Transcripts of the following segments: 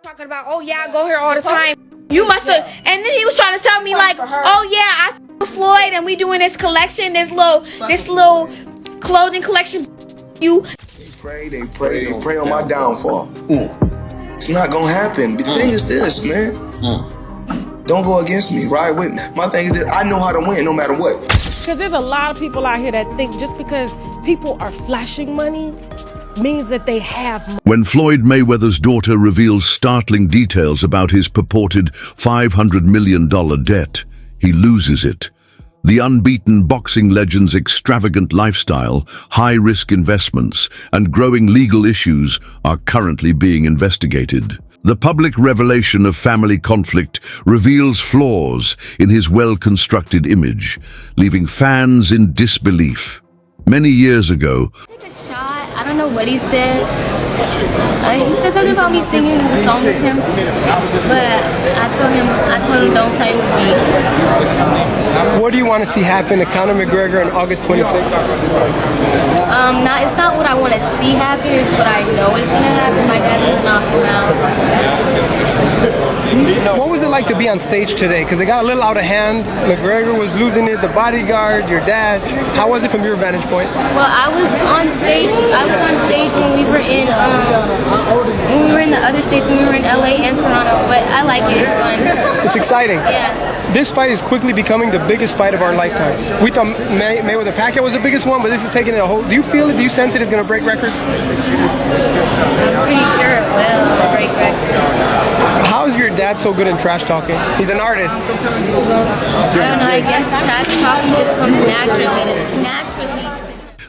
talking about, oh yeah, I go here all the time. You must have, and then he was trying to tell me like, oh yeah, I with Floyd and we doing this collection, this little clothing collection. You. They pray on my downfall. It's not gonna happen. But the thing is this, man. Don't go against me, ride with me. My thing is that I know how to win no matter what. Because there's a lot of people out here that think just because people are flashing money means that they have money. When Floyd Mayweather's daughter reveals startling details about his purported $500 million debt, he loses it. The unbeaten boxing legend's extravagant lifestyle, high-risk investments, and growing legal issues are currently being investigated. The public revelation of family conflict reveals flaws in his well-constructed image, leaving fans in disbelief. Many years ago, I don't know what he said. He said something about me singing the song with him, but I told him don't play with me. What do you want to see happen to Conor McGregor on August 26th? It's not what I want to see happen, it's what I know is going to happen. My dad's going to knock him out. What was it like to be on stage today? Because it got a little out of hand. McGregor was losing it, the bodyguard, your dad. How was it from your vantage point? Well, I was on stage when we were in the other states, when we were in LA and Toronto, but I like it, it's fun. It's exciting. Yeah. This fight is quickly becoming the biggest fight of our lifetime. We thought Mayweather Pacquiao was the biggest one, but this is taking it a whole... Do you feel it? Do you sense it is going to break records? I'm pretty sure it will break records. How is your dad so good in trash talking? He's an artist. I don't know, I guess trash talking just comes naturally.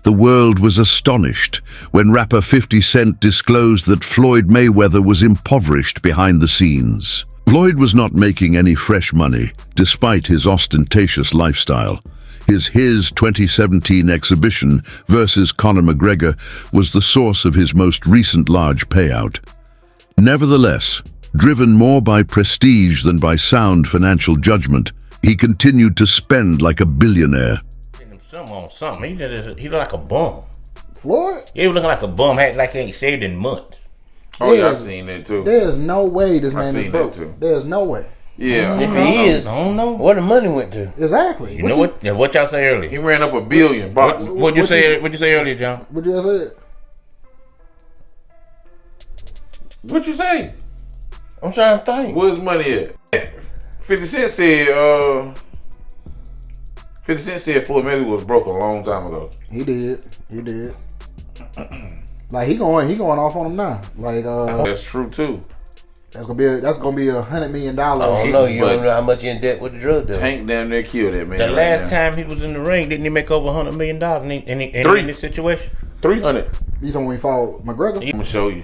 the world was astonished when rapper 50 Cent disclosed that Floyd Mayweather was impoverished behind the scenes. Floyd was not making any fresh money, despite his ostentatious lifestyle. His 2017 exhibition versus Conor McGregor was the source of his most recent large payout. Nevertheless, driven more by prestige than by sound financial judgment, he continued to spend like a billionaire. Something. He looked like a bum. Floyd? Yeah, he was looking like a bum. Had like he ain't shaved in months. Oh yeah, I seen that too. There's no way this man is broke. There's no way. Yeah. If he is, I don't know where the money went to. Exactly. You know what? Yeah, what y'all say earlier? He ran up $1 billion. What'd you say earlier, John? What you say? What you say? I'm trying to think. Where's money at? 50 Cent said. 50 Cent said Floyd Mayweather was broke a long time ago. He did. Like he going off on him now. Like that's true too. That's gonna be $100 million. I don't know. You don't know how much you in debt with the drug deal. Tank damn near killed that man. The last time he was in the ring, didn't he make over $100 million in this situation? 300. You talking when he fought McGregor? I'm gonna show you.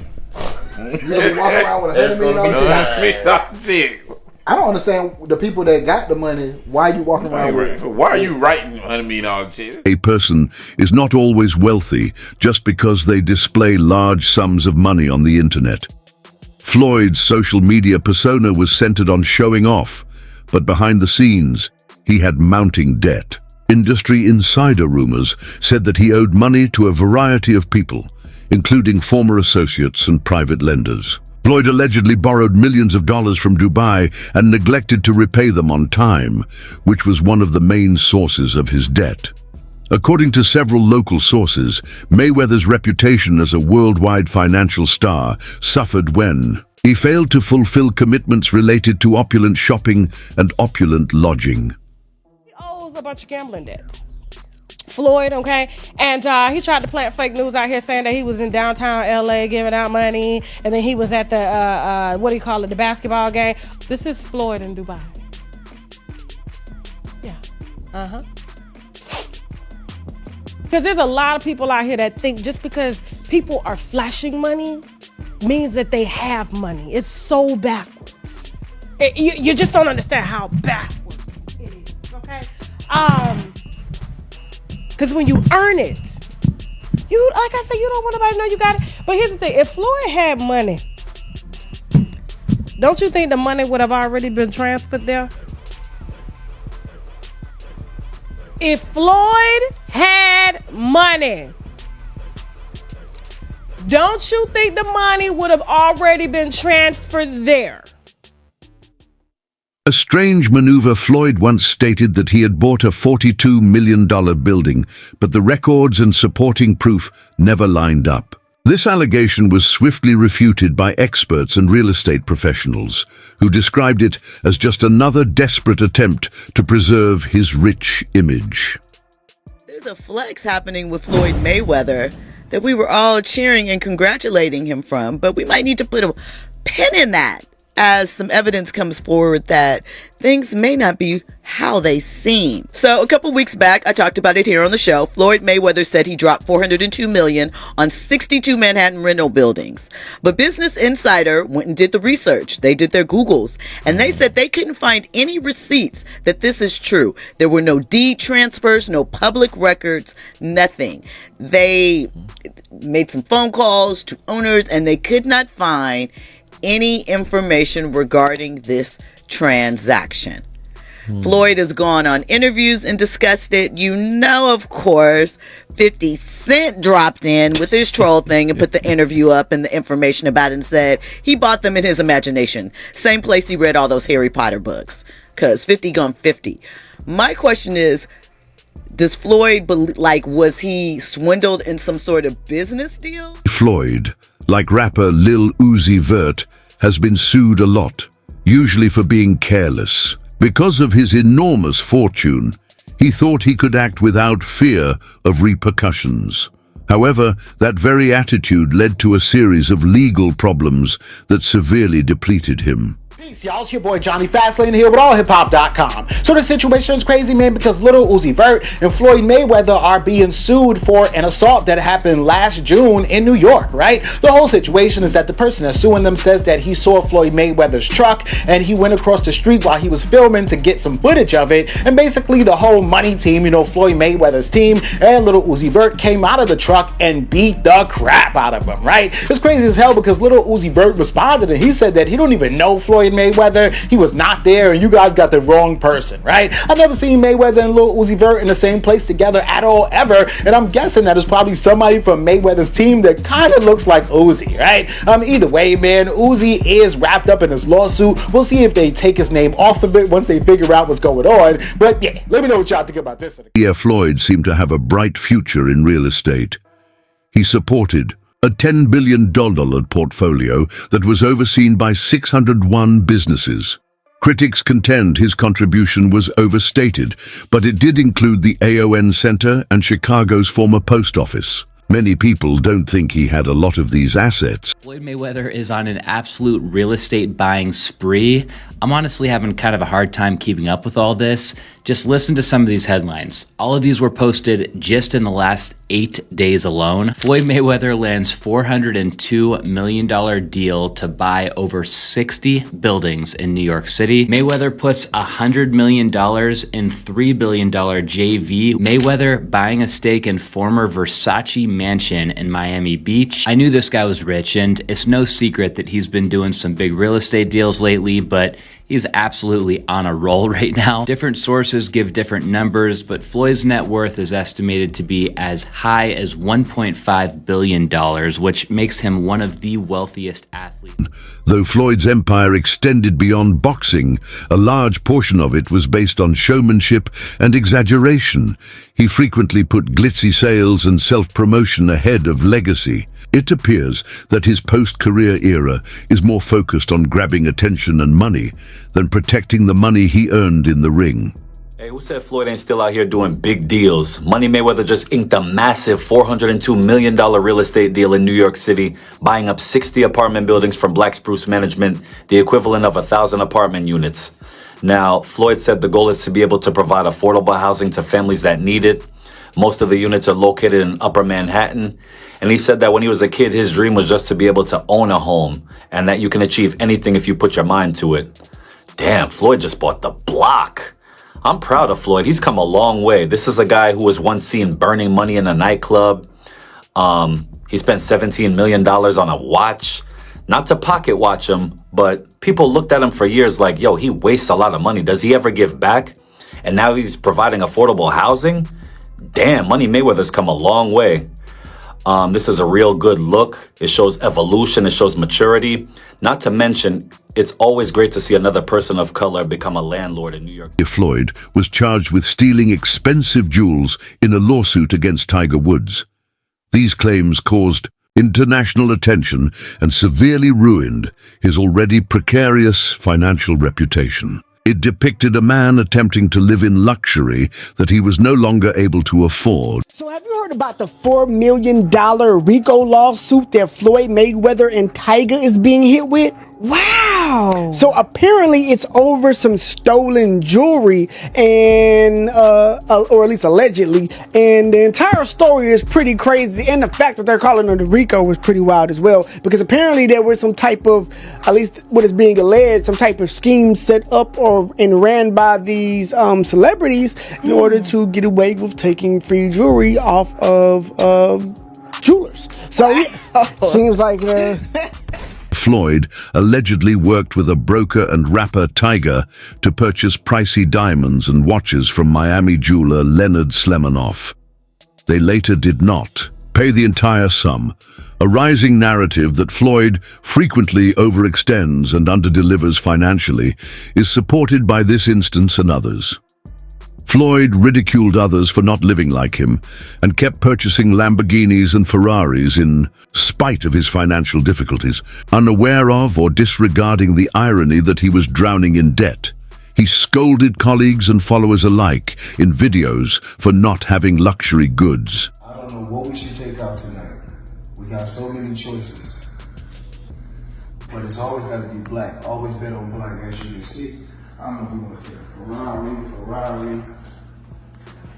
You been walking around with $100 million shit. I don't understand the people that got the money. Why you walking around with? Why are you writing $100 million shit? A person is not always wealthy just because they display large sums of money on the internet. Floyd's social media persona was centered on showing off, but behind the scenes, he had mounting debt. Industry insider rumors said that he owed money to a variety of people, including former associates and private lenders. Floyd allegedly borrowed millions of dollars from Dubai and neglected to repay them on time, which was one of the main sources of his debt. According to several local sources, Mayweather's reputation as a worldwide financial star suffered when he failed to fulfill commitments related to opulent shopping and opulent lodging. He owes a bunch of gambling debts. Floyd, okay? And he tried to plant fake news out here saying that he was in downtown LA giving out money, and then he was at the, the basketball game. This is Floyd in Dubai. Yeah. Because there's a lot of people out here that think just because people are flashing money means that they have money. It's so backwards. You just don't understand how backwards it is, okay? Because when you earn it, like I said, you don't want nobody to know you got it. But here's the thing, if Floyd had money, don't you think the money would have already been transferred there? If Floyd had money, Don't you think the money would have already been transferred there? A strange maneuver. Floyd once stated that he had bought a $42 million building, but the records and supporting proof never lined up. This allegation was swiftly refuted by experts and real estate professionals, who described it as just another desperate attempt to preserve his rich image. There's a flex happening with Floyd Mayweather that we were all cheering and congratulating him from, but we might need to put a pin in that as some evidence comes forward that things may not be how they seem. So a couple weeks back, I talked about it here on the show. Floyd Mayweather said he dropped $402 million on 62 Manhattan rental buildings. But Business Insider went and did the research. They did their Googles, and they said they couldn't find any receipts that this is true. There were no deed transfers, no public records, nothing. They made some phone calls to owners, and they could not find any information regarding this transaction. Floyd has gone on interviews and discussed it. You know, of course, 50 Cent dropped in with his troll thing and put the interview up and the information about it and said he bought them in his imagination. Same place he read all those Harry Potter books, because 50 gone 50. My question is, does Floyd, was he swindled in some sort of business deal? Floyd, like rapper Lil Uzi Vert, has been sued a lot, usually for being careless. Because of his enormous fortune, he thought he could act without fear of repercussions. However, that very attitude led to a series of legal problems that severely depleted him. Peace, y'all. It's your boy Johnny Fastlane here with allhiphop.com. So the situation is crazy, man, because Lil Uzi Vert and Floyd Mayweather are being sued for an assault that happened last June in New York, right? The whole situation is that the person that's suing them says that he saw Floyd Mayweather's truck and he went across the street while he was filming to get some footage of it. And basically the whole money team, you know, Floyd Mayweather's team and Lil Uzi Vert came out of the truck and beat the crap out of him, right? It's crazy as hell because Lil Uzi Vert responded and he said that he don't even know Floyd Mayweather, he was not there, and you guys got the wrong person, right? I've never seen Mayweather and Lil Uzi Vert in the same place together at all, ever, and I'm guessing that it's probably somebody from Mayweather's team that kind of looks like Uzi, right? Either way, man, Uzi is wrapped up in this lawsuit. We'll see if they take his name off of it once they figure out what's going on, but yeah, let me know what y'all think about this. Yeah, Floyd seemed to have a bright future in real estate. He supported a $10 billion portfolio that was overseen by 601 businesses. Critics contend his contribution was overstated, but it did include the AON Center and Chicago's former post office. Many people don't think he had a lot of these assets. Floyd Mayweather is on an absolute real estate buying spree. I'm honestly having kind of a hard time keeping up with all this. Just listen to some of these headlines. All of these were posted just in the last 8 days alone. Floyd Mayweather lands $402 million deal to buy over 60 buildings in New York City. Mayweather puts $100 million in $3 billion JV. Mayweather buying a stake in former Versace mansion in Miami Beach. I knew this guy was rich, and it's no secret that he's been doing some big real estate deals lately, but he's absolutely on a roll right now. Different sources give different numbers, but Floyd's net worth is estimated to be as high as $1.5 billion, which makes him one of the wealthiest athletes. Though Floyd's empire extended beyond boxing, a large portion of it was based on showmanship and exaggeration. He frequently put glitzy sales and self-promotion ahead of legacy. It appears that his post-career era is more focused on grabbing attention and money than protecting the money he earned in the ring. Hey, who said Floyd ain't still out here doing big deals? Money Mayweather just inked a massive $402 million real estate deal in New York City, buying up 60 apartment buildings from Black Spruce Management, the equivalent of 1,000 apartment units. Now, Floyd said the goal is to be able to provide affordable housing to families that need it. Most of the units are located in Upper Manhattan. And he said that when he was a kid, his dream was just to be able to own a home and that you can achieve anything if you put your mind to it. Damn, Floyd just bought the block. I'm proud of Floyd. He's come a long way. This is a guy who was once seen burning money in a nightclub. He spent $17 million on a watch. Not to pocket watch him, but people looked at him for years like, yo, he wastes a lot of money. Does he ever give back? And now he's providing affordable housing? Damn, Money Mayweather's come a long way. This is a real good look. It shows evolution. It shows maturity. Not to mention, it's always great to see another person of color become a landlord in New York. Floyd was charged with stealing expensive jewels in a lawsuit against Tiger Woods. These claims caused international attention and severely ruined his already precarious financial reputation. It depicted a man attempting to live in luxury that he was no longer able to afford. So have you heard about the $4 million RICO lawsuit that Floyd Mayweather and Tiger is being hit with? Wow. So apparently it's over some stolen jewelry and, or at least allegedly. And the entire story is pretty crazy. And the fact that they're calling it a RICO was pretty wild as well. Because apparently there was some type of, at least what is being alleged, some type of scheme set up and ran by these celebrities in order to get away with taking free jewelry off of jewelers. So yeah, seems like... Floyd allegedly worked with a broker and rapper Tiger to purchase pricey diamonds and watches from Miami jeweler Leonard Slemanoff. They later did not pay the entire sum. A rising narrative that Floyd frequently overextends and underdelivers financially is supported by this instance and others. Floyd ridiculed others for not living like him and kept purchasing Lamborghinis and Ferraris in spite of his financial difficulties, unaware of or disregarding the irony that he was drowning in debt. He scolded colleagues and followers alike in videos for not having luxury goods. I don't know what we should take out tonight. We got so many choices. But it's always got to be black. Always bet on black, as you can see. I don't know if we want to take a Ferrari.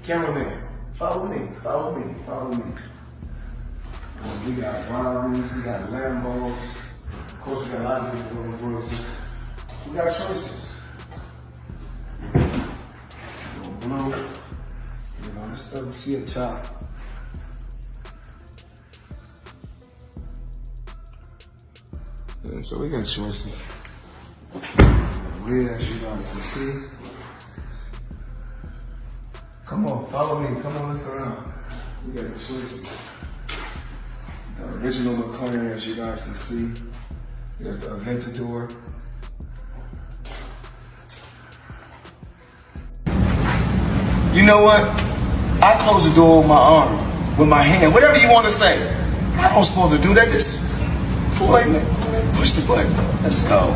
Cameraman, follow me. We got Ferraris, we got Lambos. Of course, we got a lot of different Rolls Royces. We got choices. Blue. That stuff you see at top. And so we got choices. Red, as you guys can see. Come on, follow me. Come on, let's go around. We got the choices. The original McLaren, as you guys can see. We got the Aventador. You know what? I close the door with my arm, with my hand, whatever you want to say. I don't supposed to do that. This Floyd, push the button. Let's go.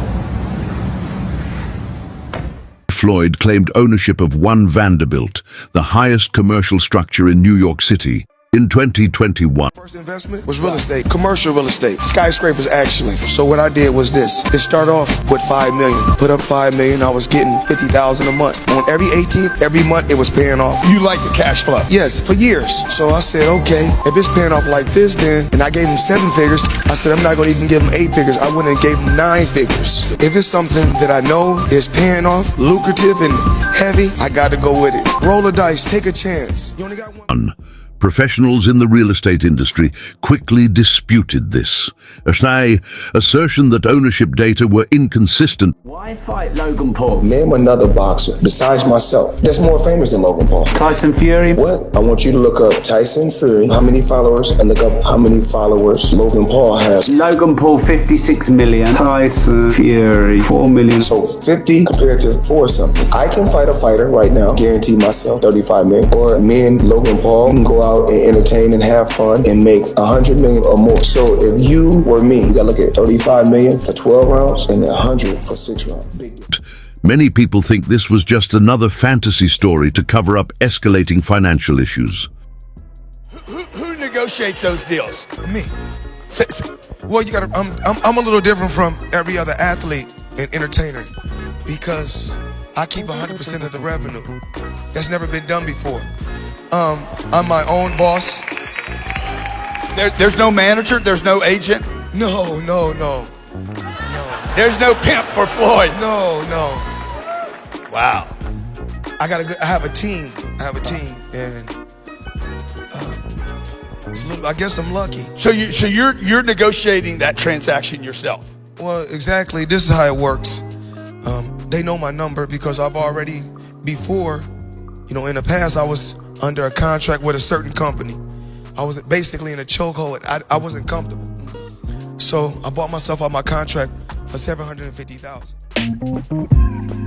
Floyd claimed ownership of One Vanderbilt, the highest commercial structure in New York City, in 2021. First investment was real estate, commercial real estate, skyscrapers actually. So what I did was this. It started off with $5 million. Put up $5 million, I was getting $50,000 a month. On every 18th, every month, it was paying off. You like the cash flow? Yes, for years. So I said, okay, if it's paying off like this then, and I gave him 7 figures, I said I'm not gonna even give him 8 figures. I went and gave him 9 figures. If it's something that I know is paying off, lucrative and heavy, I gotta go with it. Roll the dice, take a chance. You only got one. Professionals in the real estate industry quickly disputed this. A assertion that ownership data were inconsistent. Why fight Logan Paul? Name another boxer besides myself that's more famous than Logan Paul. Tyson Fury? What? I want you to look up Tyson Fury, how many followers, and look up how many followers Logan Paul has. Logan Paul, 56 million. Tyson Fury, 4 million. So 50 compared to 4 something. I can fight a fighter right now, guarantee myself 35 million. Or me and Logan Paul can go out and entertain and have fun and make 100 million or more. So if you were me, you gotta look at 35 million for 12 rounds and 100 for 6 rounds. Big deal. Many people think this was just another fantasy story to cover up escalating financial issues. Who negotiates those deals? Me. Well, you gotta. I'm a little different from every other athlete and entertainer because I keep 100% of the revenue. That's never been done before. I'm my own boss. There's no manager. There's no agent. No. There's no pimp for Floyd. No. Wow. I have a team. And I guess I'm lucky. So you're negotiating that transaction yourself. Well, exactly. This is how it works. They know my number because I've already before, in the past I was under a contract with a certain company. I was basically in a chokehold. I wasn't comfortable. So I bought myself out my contract for $750,000.